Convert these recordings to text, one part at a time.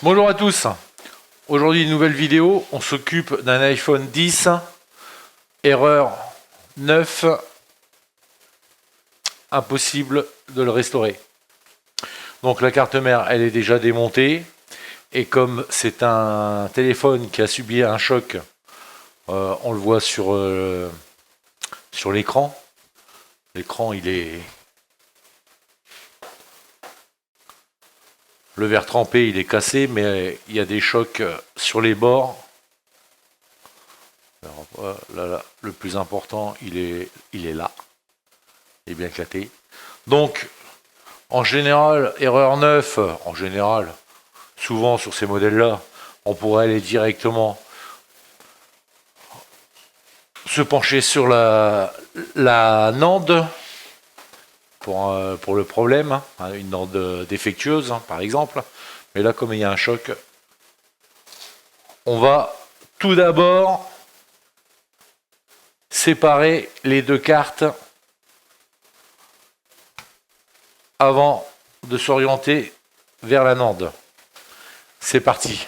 Bonjour à tous. Aujourd'hui, une nouvelle vidéo. On s'occupe d'un iPhone 10, erreur 9, impossible de le restaurer. Donc la carte mère, elle est déjà démontée. Et comme c'est un téléphone qui a subi un choc, on le voit sur l'écran. L'écran, il est... Le verre trempé, il est cassé, mais il y a des chocs sur les bords. Alors, là, le plus important, il est là. Il est bien éclaté. Donc, en général, erreur 9, en général, souvent sur ces modèles-là, on pourrait aller directement se pencher sur la NAND pour le problème, hein, une NAND défectueuse, hein, par exemple. Mais là, comme il y a un choc, on va tout d'abord séparer les deux cartes avant de s'orienter vers la NAND. C'est parti.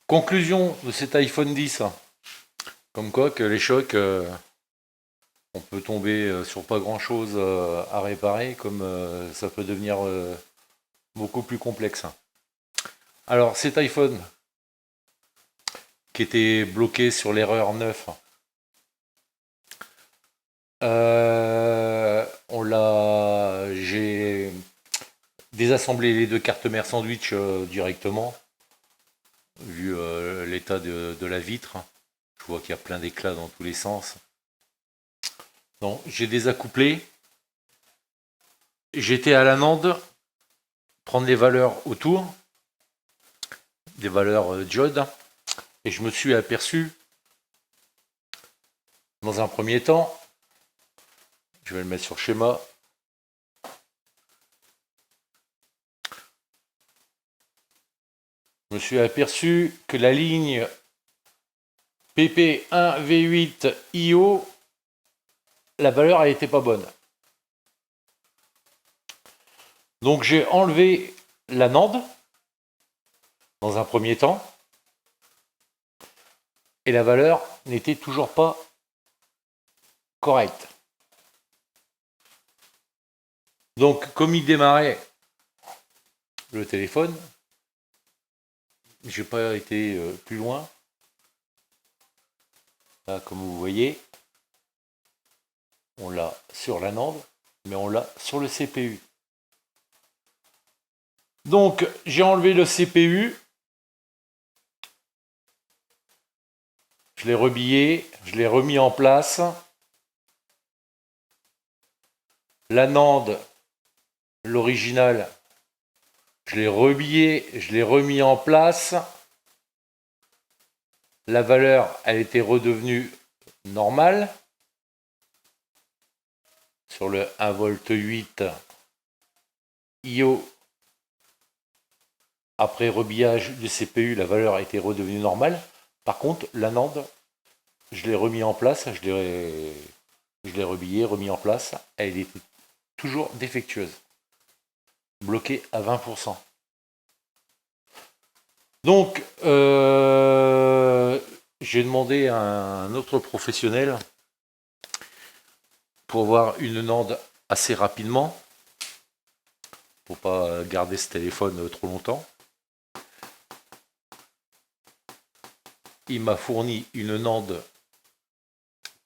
Conclusion de cet iPhone 10. Comme quoi que les chocs, on peut tomber sur pas grand chose à réparer, comme ça peut devenir beaucoup plus complexe. Alors cet iPhone qui était bloqué sur l'erreur 9, j'ai désassemblé les deux cartes mères sandwich directement, vu l'état de la vitre. Je vois qu'il y a plein d'éclats dans tous les sens. Donc j'ai désaccouplé. J'étais à la Nande prendre les valeurs autour, des valeurs diode, et je me suis aperçu, dans un premier temps, je vais le mettre sur schéma, je me suis aperçu que la ligne PP1V8IO, la valeur elle n'était pas bonne. Donc j'ai enlevé la NAND dans un premier temps, et la valeur n'était toujours pas correcte. Donc comme il démarrait le téléphone, j'ai pas été plus loin. Là, comme vous voyez, on l'a sur la NAND, mais on l'a sur le CPU. Donc j'ai enlevé le CPU, je l'ai rebillé, je l'ai remis en place. La NAND, l'original, je l'ai rebillé, je l'ai remis en place. La valeur, elle était redevenue normale. Sur le 1,8 V IO, après rebillage du CPU, la valeur était redevenue normale. Par contre, la NAND, je l'ai remis en place, je l'ai rebillé, remis en place. Elle était toujours défectueuse, bloquée à 20%. Donc, j'ai demandé à un autre professionnel pour avoir une NAND assez rapidement, pour pas garder ce téléphone trop longtemps. Il m'a fourni une NAND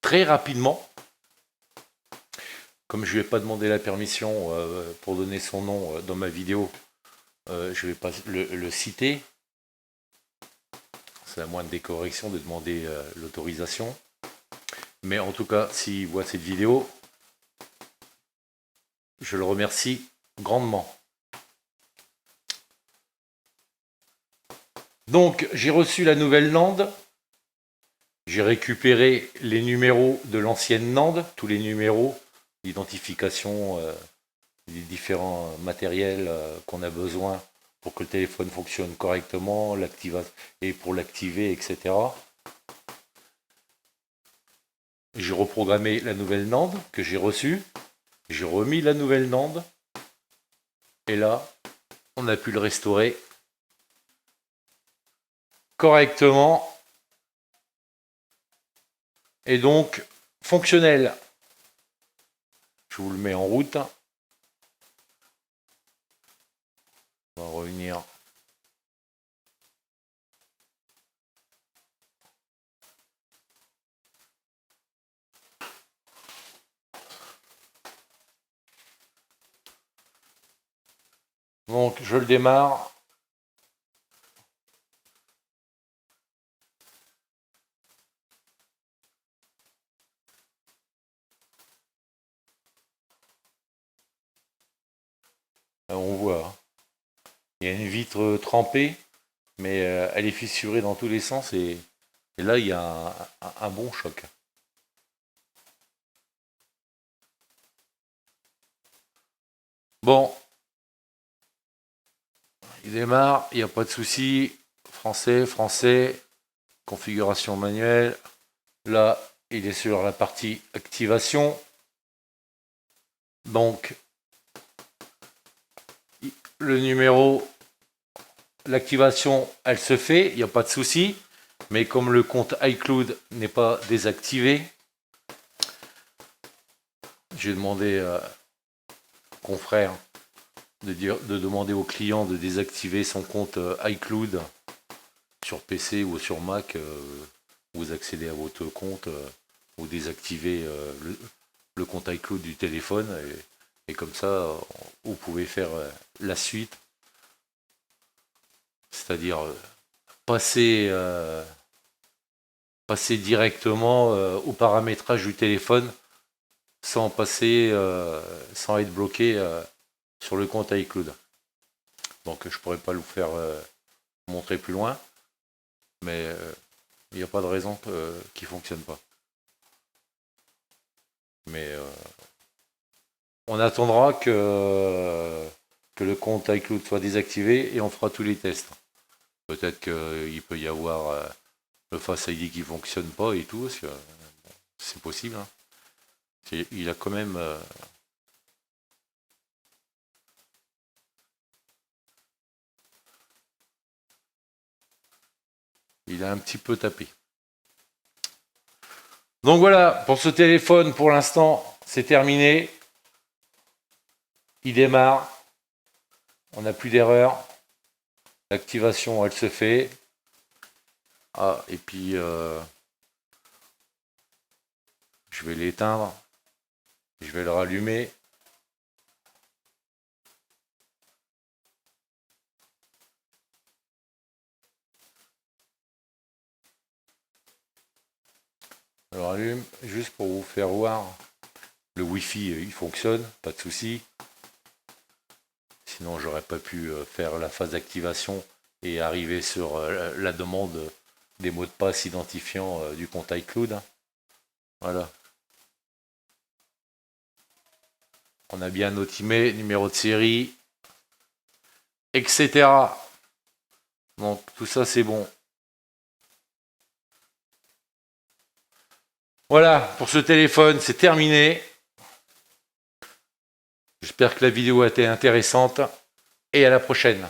très rapidement. Comme je ne lui ai pas demandé la permission pour donner son nom dans ma vidéo, je ne vais pas le citer. C'est la moindre des corrections de demander l'autorisation. Mais en tout cas, s'il voit cette vidéo, je le remercie grandement. Donc, j'ai reçu la nouvelle NAND. J'ai récupéré les numéros de l'ancienne NAND, tous les numéros d'identification des différents matériels qu'on a besoin pour que le téléphone fonctionne correctement, et pour l'activer, etc. J'ai reprogrammé la nouvelle NAND que j'ai reçue. J'ai remis la nouvelle NAND. Et là, on a pu le restaurer correctement. Et donc, fonctionnel. Je vous le mets en route. On va revenir. Donc, je le démarre. On voit, il y a une vitre trempée, mais elle est fissurée dans tous les sens et là il y a un bon choc. Bon, il démarre, il n'y a pas de souci. Français, configuration manuelle. Là, il est sur la partie activation. Donc, le numéro l'activation, elle se fait, il n'y a pas de souci. Mais comme le compte iCloud n'est pas désactivé, j'ai demandé à confrère de demander au client de désactiver son compte iCloud sur PC ou sur Mac. Vous accédez à votre compte, vous désactivez le compte iCloud du téléphone et comme ça, vous pouvez faire la suite. C'est-à-dire passer directement au paramétrage du téléphone sans passer, sans être bloqué sur le compte iCloud. Donc je pourrais pas vous faire montrer plus loin, mais il n'y a pas de raison qu'il ne fonctionne pas. Mais on attendra que le compte iCloud soit désactivé et on fera tous les tests. Peut-être qu'il peut y avoir le Face ID qui ne fonctionne pas et tout, parce que c'est possible. Hein. Il a quand même... il a un petit peu tapé. Donc voilà, pour ce téléphone, pour l'instant, c'est terminé. Il démarre. On n'a plus d'erreur. L'activation, elle se fait. Ah, et puis, je vais l'éteindre. Je vais le rallumer. Je le rallume juste pour vous faire voir. Le Wi-Fi, il fonctionne, pas de souci. Sinon, j'aurais pas pu faire la phase d'activation et arriver sur la demande des mots de passe identifiants du compte iCloud. Voilà. On a bien notre email, numéro de série, etc. Donc tout ça c'est bon. Voilà, pour ce téléphone, c'est terminé. J'espère que la vidéo a été intéressante et à la prochaine.